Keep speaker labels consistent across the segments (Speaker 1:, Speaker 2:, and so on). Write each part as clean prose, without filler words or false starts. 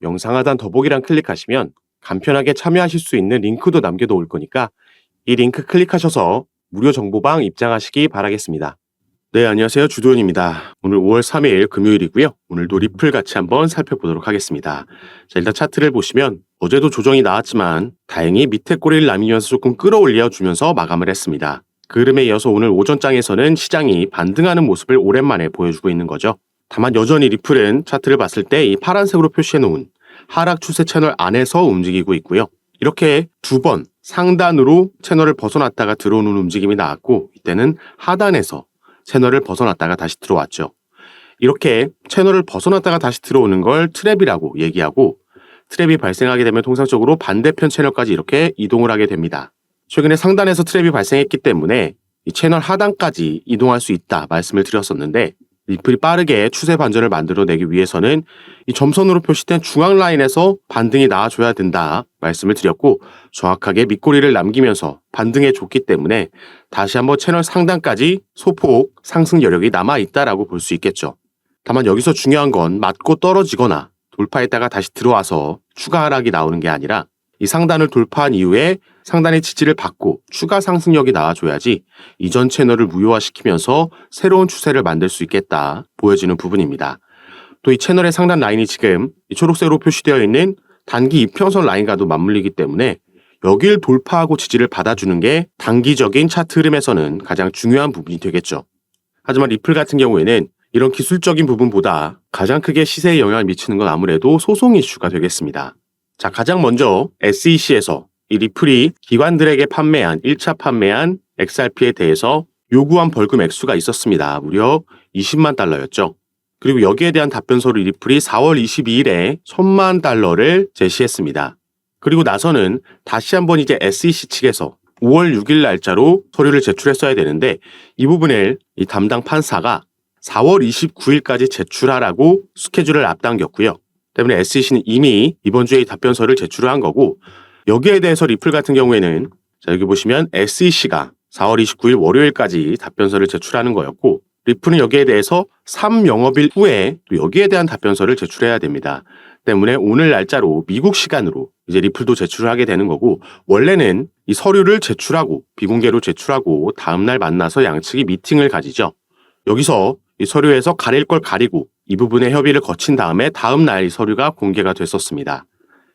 Speaker 1: 영상 하단 더보기란 클릭하시면 간편하게 참여하실 수 있는 링크도 남겨놓을 거니까 이 링크 클릭하셔서 무료 정보방 입장하시기 바라겠습니다. 네, 안녕하세요. 주도현입니다. 오늘 5월 3일 금요일이고요. 오늘도 리플 같이 한번 살펴보도록 하겠습니다. 자, 일단 차트를 보시면 어제도 조정이 나왔지만 다행히 밑에 꼬리를 남기면서 조금 끌어올려주면서 마감을 했습니다. 그 흐름에 이어서 오늘 오전장에서는 시장이 반등하는 모습을 오랜만에 보여주고 있는 거죠. 다만 여전히 리플은 차트를 봤을 때 이 파란색으로 표시해놓은 하락 추세 채널 안에서 움직이고 있고요. 이렇게 두 번 상단으로 채널을 벗어났다가 들어오는 움직임이 나왔고, 이때는 하단에서 채널을 벗어났다가 다시 들어왔죠. 이렇게 채널을 벗어났다가 다시 들어오는 걸 트랩이라고 얘기하고, 트랩이 발생하게 되면 통상적으로 반대편 채널까지 이렇게 이동을 하게 됩니다. 최근에 상단에서 트랩이 발생했기 때문에 이 채널 하단까지 이동할 수 있다 말씀을 드렸었는데, 리플이 빠르게 추세 반전을 만들어내기 위해서는 이 점선으로 표시된 중앙 라인에서 반등이 나와줘야 된다 말씀을 드렸고, 정확하게 밑꼬리를 남기면서 반등해 줬기 때문에 다시 한번 채널 상단까지 소폭 상승 여력이 남아있다라고 볼 수 있겠죠. 다만 여기서 중요한 건 맞고 떨어지거나 돌파했다가 다시 들어와서 추가 하락이 나오는 게 아니라 이 상단을 돌파한 이후에 상단의 지지를 받고 추가 상승력이 나와줘야지 이전 채널을 무효화시키면서 새로운 추세를 만들 수 있겠다 보여지는 부분입니다. 또 이 채널의 상단 라인이 지금 이 초록색으로 표시되어 있는 단기 이평선 라인과도 맞물리기 때문에 여길 돌파하고 지지를 받아주는 게 단기적인 차트 흐름에서는 가장 중요한 부분이 되겠죠. 하지만 리플 같은 경우에는 이런 기술적인 부분보다 가장 크게 시세에 영향을 미치는 건 아무래도 소송 이슈가 되겠습니다. 자, 가장 먼저 SEC에서 이 리플이 기관들에게 판매한 1차 판매한 XRP에 대해서 요구한 벌금 액수가 있었습니다. 무려 20만 달러였죠. 그리고 여기에 대한 답변서를 리플이 4월 22일에 1000만 달러를 제시했습니다. 그리고 나서는 다시 한번 이제 SEC 측에서 5월 6일 날짜로 서류를 제출했어야 되는데, 이 부분을 이 담당 판사가 4월 29일까지 제출하라고 스케줄을 앞당겼고요. 때문에 SEC는 이미 이번 주에 답변서를 제출을 한 거고, 여기에 대해서 리플 같은 경우에는 자, 여기 보시면 SEC가 4월 29일 월요일까지 답변서를 제출하는 거였고, 리플은 여기에 대해서 3영업일 후에 또 여기에 대한 답변서를 제출해야 됩니다. 때문에 오늘 날짜로 미국 시간으로 이제 리플도 제출을 하게 되는 거고, 원래는 이 서류를 제출하고 비공개로 제출하고 다음날 만나서 양측이 미팅을 가지죠. 여기서 이 서류에서 가릴 걸 가리고 이 부분의 협의를 거친 다음에 다음 날 이 서류가 공개가 됐었습니다.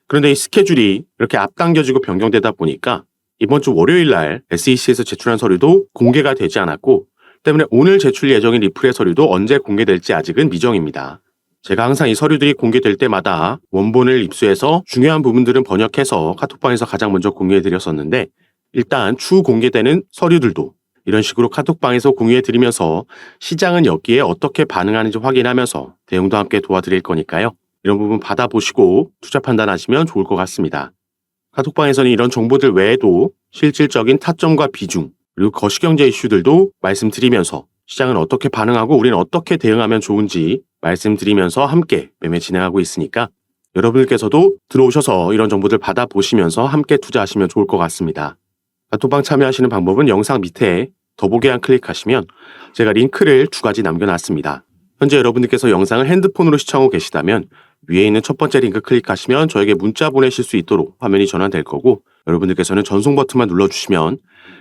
Speaker 1: 그런데 이 스케줄이 이렇게 앞당겨지고 변경되다 보니까 이번 주 월요일 날 SEC에서 제출한 서류도 공개가 되지 않았고, 때문에 오늘 제출 예정인 리플의 서류도 언제 공개될지 아직은 미정입니다. 제가 항상 이 서류들이 공개될 때마다 원본을 입수해서 중요한 부분들은 번역해서 카톡방에서 가장 먼저 공유해드렸었는데, 일단 추후 공개되는 서류들도 이런 식으로 카톡방에서 공유해드리면서 시장은 여기에 어떻게 반응하는지 확인하면서 대응도 함께 도와드릴 거니까요. 이런 부분 받아보시고 투자 판단하시면 좋을 것 같습니다. 카톡방에서는 이런 정보들 외에도 실질적인 타점과 비중, 그리고 거시경제 이슈들도 말씀드리면서 시장은 어떻게 반응하고 우리는 어떻게 대응하면 좋은지 말씀드리면서 함께 매매 진행하고 있으니까 여러분들께서도 들어오셔서 이런 정보들 받아보시면서 함께 투자하시면 좋을 것 같습니다. 카톡방 참여하시는 방법은 영상 밑에 더보기란 클릭하시면 제가 링크를 2가지 남겨놨습니다. 현재 여러분들께서 영상을 핸드폰으로 시청하고 계시다면 위에 있는 첫 번째 링크 클릭하시면 저에게 문자 보내실 수 있도록 화면이 전환될 거고, 여러분들께서는 전송 버튼만 눌러주시면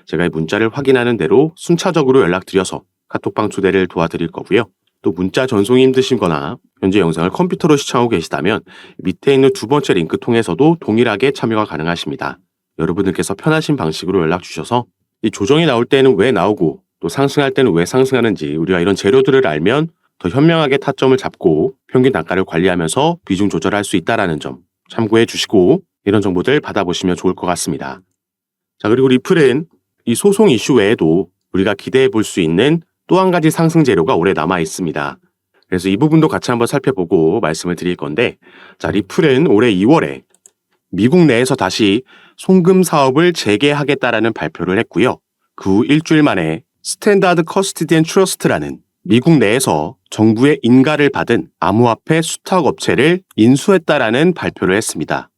Speaker 1: 제가 이 문자를 확인하는 대로 순차적으로 연락드려서 카톡방 초대를 도와드릴 거고요. 또 문자 전송이 힘드시거나 현재 영상을 컴퓨터로 시청하고 계시다면 밑에 있는 2번째 링크 통해서도 동일하게 참여가 가능하십니다. 여러분들께서 편하신 방식으로 연락 주셔서 이 조정이 나올 때는 왜 나오고 또 상승할 때는 왜 상승하는지 우리가 이런 재료들을 알면 더 현명하게 타점을 잡고 평균 단가를 관리하면서 비중 조절할 수 있다는 점 참고해 주시고 이런 정보들 받아보시면 좋을 것 같습니다. 자, 그리고 리플은 이 소송 이슈 외에도 우리가 기대해 볼 수 있는 또 한 가지 상승 재료가 오래 남아 있습니다. 그래서 이 부분도 같이 한번 살펴보고 말씀을 드릴 건데, 자, 리플은 올해 2월에 미국 내에서 다시 송금 사업을 재개하겠다라는 발표를 했고요. 그 후 일주일 만에 스탠다드 커스티디언 트러스트라는 미국 내에서 정부의 인가를 받은 암호화폐 수탁 업체를 인수했다라는 발표를 했습니다.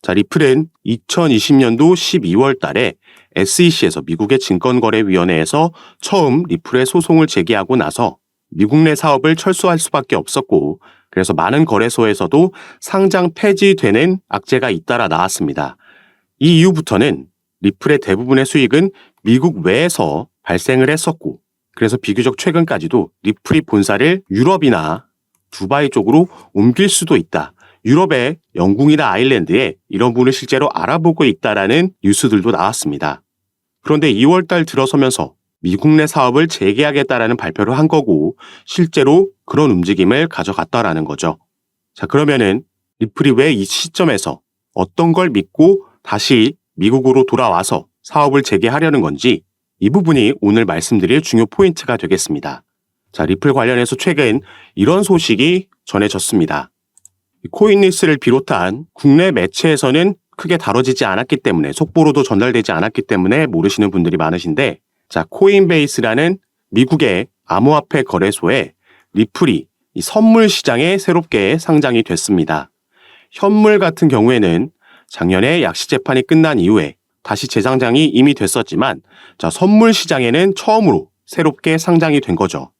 Speaker 1: 자, 리플은 2020년도 12월 달에 SEC에서 미국의 증권거래위원회에서 처음 리플의 소송을 제기하고 나서 미국 내 사업을 철수할 수밖에 없었고, 그래서 많은 거래소에서도 상장 폐지되는 악재가 잇따라 나왔습니다. 이 이후부터는 리플의 대부분의 수익은 미국 외에서 발생을 했었고, 그래서 비교적 최근까지도 리플이 본사를 유럽이나 두바이 쪽으로 옮길 수도 있다. 유럽의 영국이나 아일랜드에 이런 분을 실제로 알아보고 있다라는 뉴스들도 나왔습니다. 그런데 2월 달 들어서면서 미국 내 사업을 재개하겠다라는 발표를 한 거고 실제로 그런 움직임을 가져갔다라는 거죠. 자, 그러면은 리플이 왜 이 시점에서 어떤 걸 믿고 다시 미국으로 돌아와서 사업을 재개하려는 건지 이 부분이 오늘 말씀드릴 중요 포인트가 되겠습니다. 자, 리플 관련해서 최근 이런 소식이 전해졌습니다. 코인뉴스를 비롯한 국내 매체에서는 크게 다뤄지지 않았기 때문에 속보로도 전달되지 않았기 때문에 모르시는 분들이 많으신데, 자, 코인베이스라는 미국의 암호화폐 거래소에 리플이 이 선물 시장에 새롭게 상장이 됐습니다. 현물 같은 경우에는 작년에 약시 재판이 끝난 이후에 다시 재상장이 이미 됐었지만, 자, 선물 시장에는 처음으로 새롭게 상장이 된 거죠.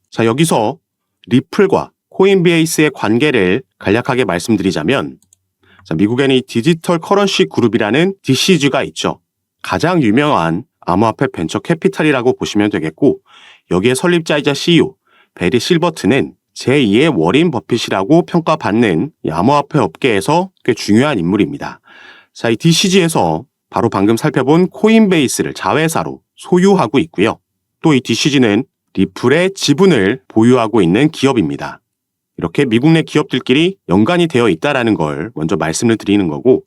Speaker 1: 자, 여기서 리플과 코인베이스의 관계를 간략하게 말씀드리자면, 자, 미국에는 이 디지털 커런시 그룹이라는 DCG가 있죠. 가장 유명한 암호화폐 벤처 캐피탈이라고 보시면 되겠고, 여기에 설립자이자 CEO 베리 실버트는 제2의 워린 버핏이라고 평가받는 이 암호화폐 업계에서 꽤 중요한 인물입니다. 자, 이 DCG에서 바로 방금 살펴본 코인베이스를 자회사로 소유하고 있고요. 또 이 DCG는 리플의 지분을 보유하고 있는 기업입니다. 이렇게 미국 내 기업들끼리 연관이 되어 있다는 걸 먼저 말씀을 드리는 거고,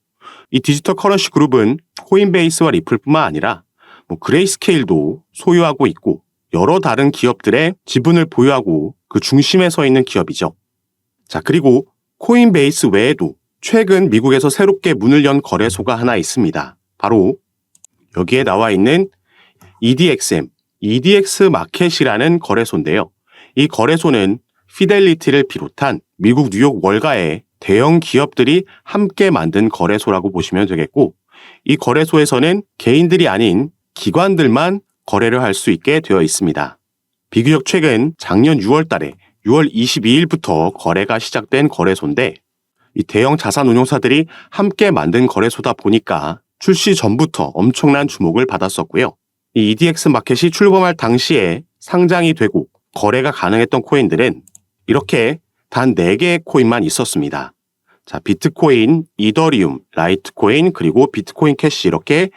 Speaker 1: 이 디지털 커런시 그룹은 코인베이스와 리플뿐만 아니라 그레이스케일도 소유하고 있고 여러 다른 기업들의 지분을 보유하고 그 중심에 서 있는 기업이죠. 자, 그리고 코인베이스 외에도 최근 미국에서 새롭게 문을 연 거래소가 하나 있습니다. 바로 여기에 나와 있는 EDXM, EDX 마켓이라는 거래소인데요. 이 거래소는 피델리티를 비롯한 미국 뉴욕 월가의 대형 기업들이 함께 만든 거래소라고 보시면 되겠고, 이 거래소에서는 개인들이 아닌 기관들만 거래를 할 수 있게 되어 있습니다. 비교적 최근 작년 6월 달에 6월 22일부터 거래가 시작된 거래소인데, 이 대형 자산운용사들이 함께 만든 거래소다 보니까 출시 전부터 엄청난 주목을 받았었고요. 이 EDX 마켓이 출범할 당시에 상장이 되고 거래가 가능했던 코인들은 이렇게 단 4개의 코인만 있었습니다. 자, 비트코인, 이더리움, 라이트코인, 그리고 비트코인 캐시 이렇게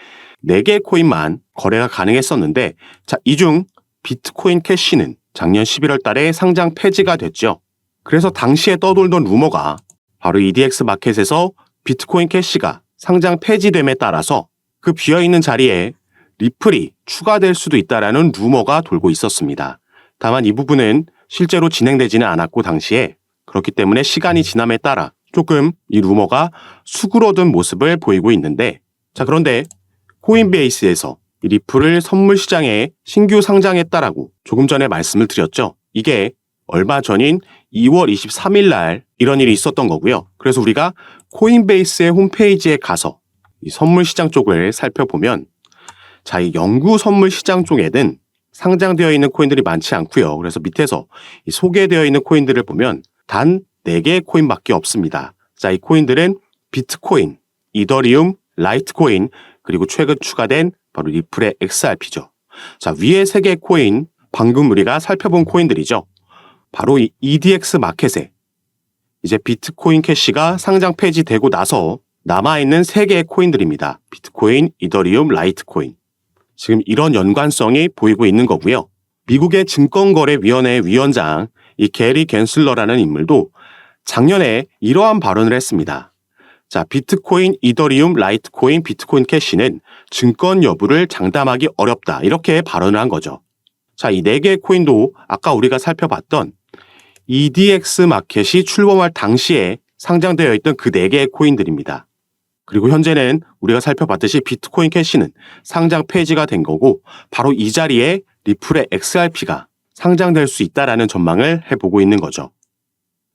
Speaker 1: 4개의 코인만 거래가 가능했었는데, 자, 이 중 비트코인 캐시는 작년 11월 달에 상장 폐지가 됐죠. 그래서 당시에 떠돌던 루머가 바로 EDX 마켓에서 비트코인 캐시가 상장 폐지됨에 따라서 그 비어있는 자리에 리플이 추가될 수도 있다라는 루머가 돌고 있었습니다. 다만 이 부분은 실제로 진행되지는 않았고 당시에, 그렇기 때문에 시간이 지남에 따라 조금 이 루머가 수그러든 모습을 보이고 있는데, 자, 그런데 코인베이스에서 이 리플을 선물 시장에 신규 상장했다라고 조금 전에 말씀을 드렸죠. 이게 얼마 전인 2월 23일 날 이런 일이 있었던 거고요. 그래서 우리가 코인베이스의 홈페이지에 가서 이 선물 시장 쪽을 살펴보면, 자, 이 영구 선물 시장 쪽에는 상장되어 있는 코인들이 많지 않고요. 그래서 밑에서 이 소개되어 있는 코인들을 보면 단 4개의 코인밖에 없습니다. 자, 이 코인들은 비트코인, 이더리움, 라이트코인, 그리고 최근 추가된 바로 리플의 XRP죠. 자, 위에 3개의 코인, 방금 우리가 살펴본 코인들이죠. 바로 이 EDX 마켓에 이제 비트코인 캐시가 상장 폐지되고 나서 남아있는 3개의 코인들입니다. 비트코인, 이더리움, 라이트코인. 지금 이런 연관성이 보이고 있는 거고요. 미국의 증권거래위원회 위원장 이 게리 갠슬러라는 인물도 작년에 이러한 발언을 했습니다. 자, 비트코인, 이더리움, 라이트코인, 비트코인 캐시는 증권 여부를 장담하기 어렵다. 이렇게 발언을 한 거죠. 자, 이 4개의 코인도 아까 우리가 살펴봤던 EDX 마켓이 출범할 당시에 상장되어 있던 그 4개의 코인들입니다. 그리고 현재는 우리가 살펴봤듯이 비트코인 캐시는 상장 폐지가 된 거고, 바로 이 자리에 리플의 XRP가 상장될 수 있다라는 전망을 해보고 있는 거죠.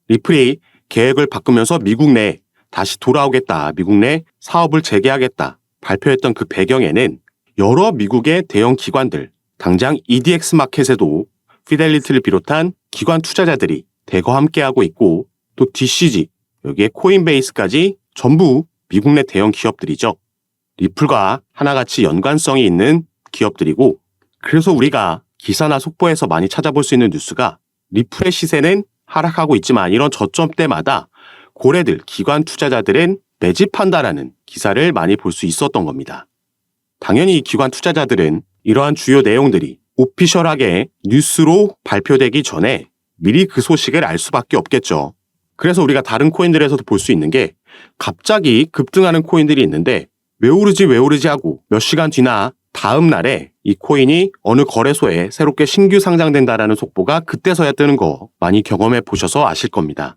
Speaker 1: 리플이 계획을 바꾸면서 미국 내 다시 돌아오겠다, 미국 내 사업을 재개하겠다 발표했던 그 배경에는 여러 미국의 대형 기관들, 당장 EDX 마켓에도 피델리티를 비롯한 기관 투자자들이 대거 함께하고 있고, 또 DCG, 여기에 코인베이스까지 전부 미국 내 대형 기업들이죠. 리플과 하나같이 연관성이 있는 기업들이고, 그래서 우리가 기사나 속보에서 많이 찾아볼 수 있는 뉴스가 리플의 시세는 하락하고 있지만 이런 저점대마다 고래들, 기관 투자자들은 매집한다라는 기사를 많이 볼 수 있었던 겁니다. 당연히 이 기관 투자자들은 이러한 주요 내용들이 오피셜하게 뉴스로 발표되기 전에 미리 그 소식을 알 수밖에 없겠죠. 그래서 우리가 다른 코인들에서도 볼 수 있는 게 갑자기 급등하는 코인들이 있는데 왜 오르지 하고 몇 시간 뒤나 다음 날에 이 코인이 어느 거래소에 새롭게 신규 상장된다라는 속보가 그때서야 뜨는 거 많이 경험해 보셔서 아실 겁니다.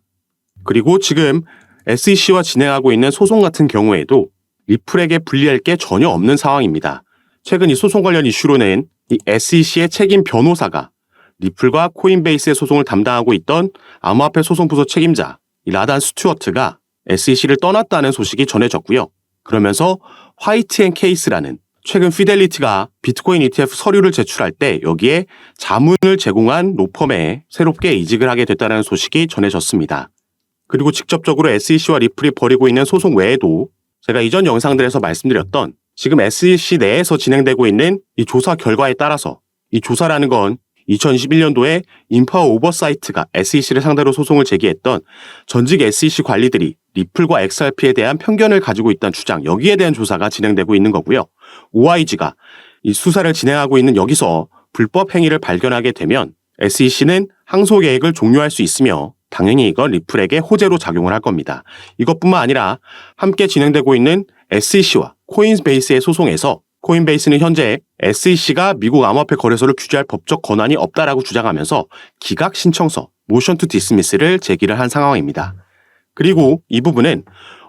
Speaker 1: 그리고 지금 SEC와 진행하고 있는 소송 같은 경우에도 리플에게 불리할 게 전혀 없는 상황입니다. 최근 이 소송 관련 이슈로는 이 SEC의 책임 변호사가 리플과 코인베이스의 소송을 담당하고 있던 암호화폐 소송부서 책임자 이 라단 스튜어트가 SEC를 떠났다는 소식이 전해졌고요. 그러면서 화이트 앤 케이스라는 최근 피델리티가 비트코인 ETF 서류를 제출할 때 여기에 자문을 제공한 로펌에 새롭게 이직을 하게 됐다는 소식이 전해졌습니다. 그리고 직접적으로 SEC와 리플이 벌이고 있는 소송 외에도 제가 이전 영상들에서 말씀드렸던 지금 SEC 내에서 진행되고 있는 이 조사 결과에 따라서 이 조사라는 건 2021년도에 인파워 오버사이트가 SEC를 상대로 소송을 제기했던 전직 SEC 관리들이 리플과 XRP에 대한 편견을 가지고 있다는 주장, 여기에 대한 조사가 진행되고 있는 거고요. OIG가 이 수사를 진행하고 있는 여기서 불법 행위를 발견하게 되면 SEC는 항소 계획을 종료할 수 있으며 당연히 이건 리플에게 호재로 작용을 할 겁니다. 이것뿐만 아니라 함께 진행되고 있는 SEC와 코인베이스의 소송에서 코인베이스는 현재 SEC가 미국 암호화폐 거래소를 규제할 법적 권한이 없다라고 주장하면서 기각 신청서 모션 투 디스미스를 제기를 한 상황입니다. 그리고 이 부분은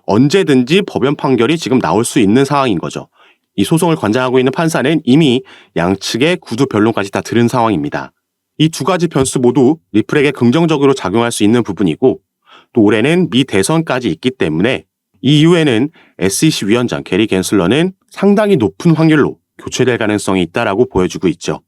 Speaker 1: 언제든지 법원 판결이 지금 나올 수 있는 상황인 거죠. 이 소송을 관장하고 있는 판사는 이미 양측의 구두 변론까지 다 들은 상황입니다. 이 두 가지 변수 모두 리플에게 긍정적으로 작용할 수 있는 부분이고 또 올해는 미 대선까지 있기 때문에 이 이후에는 SEC 위원장 게리 갠슬러는 상당히 높은 확률로 교체될 가능성이 있다라고 보여지고 있죠.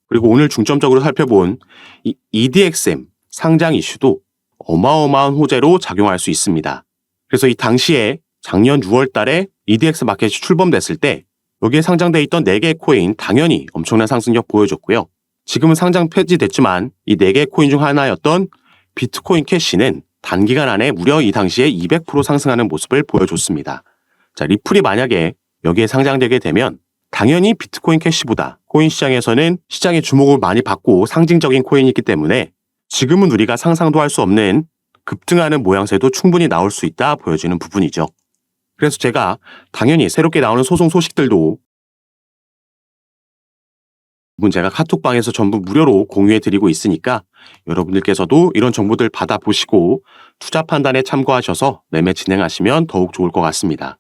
Speaker 1: 그리고 오늘 중점적으로 살펴본 이 EDXM 상장 이슈도 어마어마한 호재로 작용할 수 있습니다. 그래서 이 당시에 작년 6월 달에 EDX 마켓이 출범됐을 때 여기에 상장돼 있던 4개의 코인 당연히 엄청난 상승력 보여줬고요. 지금은 상장 폐지됐지만 이 4개의 코인 중 하나였던 비트코인 캐시는 단기간 안에 무려 이 당시에 200% 상승하는 모습을 보여줬습니다. 자, 리플이 만약에 여기에 상장되게 되면 당연히 비트코인 캐시보다 코인 시장에서는 시장의 주목을 많이 받고 상징적인 코인이 있기 때문에 지금은 우리가 상상도 할 수 없는 급등하는 모양새도 충분히 나올 수 있다 보여지는 부분이죠. 그래서 제가 당연히 새롭게 나오는 소송 소식들도 제가 카톡방에서 전부 무료로 공유해드리고 있으니까 여러분들께서도 이런 정보들 받아보시고 투자 판단에 참고하셔서 매매 진행하시면 더욱 좋을 것 같습니다.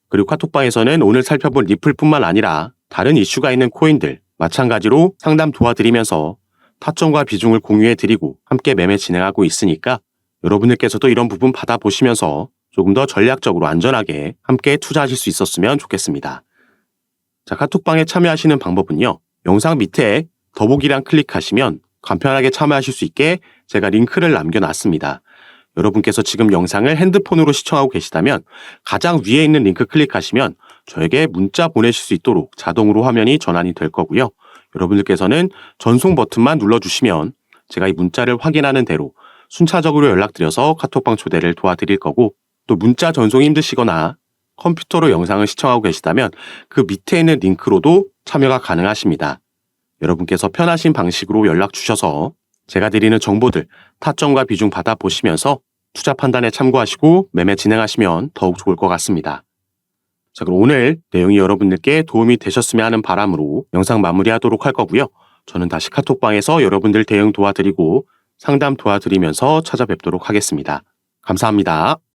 Speaker 1: 그리고 카톡방에서는 오늘 살펴본 리플뿐만 아니라 다른 이슈가 있는 코인들 마찬가지로 상담 도와드리면서 타점과 비중을 공유해드리고 함께 매매 진행하고 있으니까 여러분들께서도 이런 부분 받아보시면서 조금 더 전략적으로 안전하게 함께 투자하실 수 있었으면 좋겠습니다. 자, 카톡방에 참여하시는 방법은요. 영상 밑에 더보기란 클릭하시면 간편하게 참여하실 수 있게 제가 링크를 남겨놨습니다. 여러분께서 지금 영상을 핸드폰으로 시청하고 계시다면 가장 위에 있는 링크 클릭하시면 저에게 문자 보내실 수 있도록 자동으로 화면이 전환이 될 거고요. 여러분들께서는 전송 버튼만 눌러주시면 제가 이 문자를 확인하는 대로 순차적으로 연락드려서 카톡방 초대를 도와드릴 거고 또 문자 전송이 힘드시거나 컴퓨터로 영상을 시청하고 계시다면 그 밑에 있는 링크로도 참여가 가능하십니다. 여러분께서 편하신 방식으로 연락 주셔서 제가 드리는 정보들 타점과 비중 받아보시면서 투자 판단에 참고하시고 매매 진행하시면 더욱 좋을 것 같습니다. 자, 그럼 오늘 내용이 여러분들께 도움이 되셨으면 하는 바람으로 영상 마무리하도록 할 거고요. 저는 다시 카톡방에서 여러분들 대응 도와드리고 상담 도와드리면서 찾아뵙도록 하겠습니다. 감사합니다.